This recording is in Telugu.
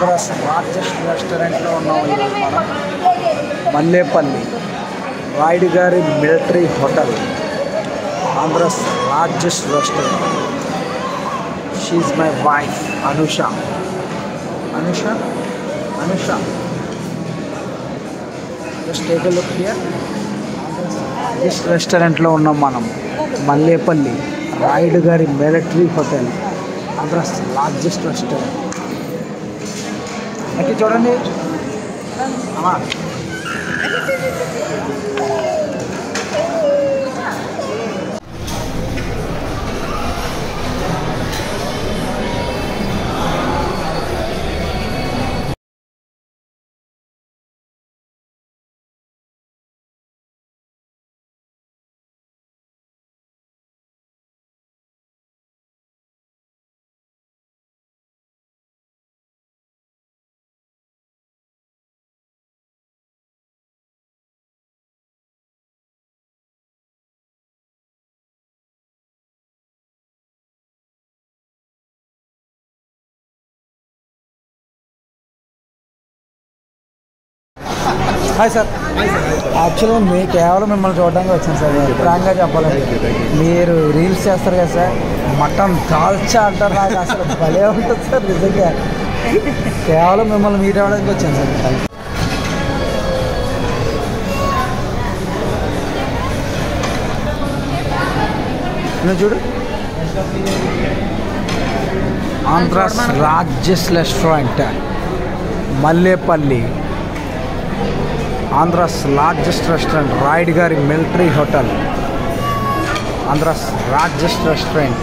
ఆంధ్రాస్ లార్జెస్ట్ రెస్టారెంట్లో ఉన్నాం ఈరోజు మనం. మల్లేపల్లి రాయుడు గారి military hotel, Andhra's largest restaurant. She my wife Anusha. Anusha Anusha just take a look here. Largest రెస్టారెంట్లో ఉన్నాం మనం. మల్లేపల్లి రాయుడు గారి military hotel, Andhra's largest restaurant. అయితే చూడండి అమ్మా, హాయ్ సార్. యాక్చువల్గా కేవలం మిమ్మల్ని చూడడానికి వచ్చాను సార్. ప్రాంగా చెప్పాలంటే మీరు రీల్స్ చేస్తారు కదా సార్, మటన్ కాల్చా అంటారు. నాకు అసలు భలే ఉంటుంది సార్ నిజంగా. కేవలం మిమ్మల్ని మీట్ అవ్వడానికి వచ్చాను సార్. నువ్వు చూడు, Andhra's largest restaurant Mallepalli, Andhra's largest restaurant Rayudu గారి military hotel, Andhra's largest restaurant.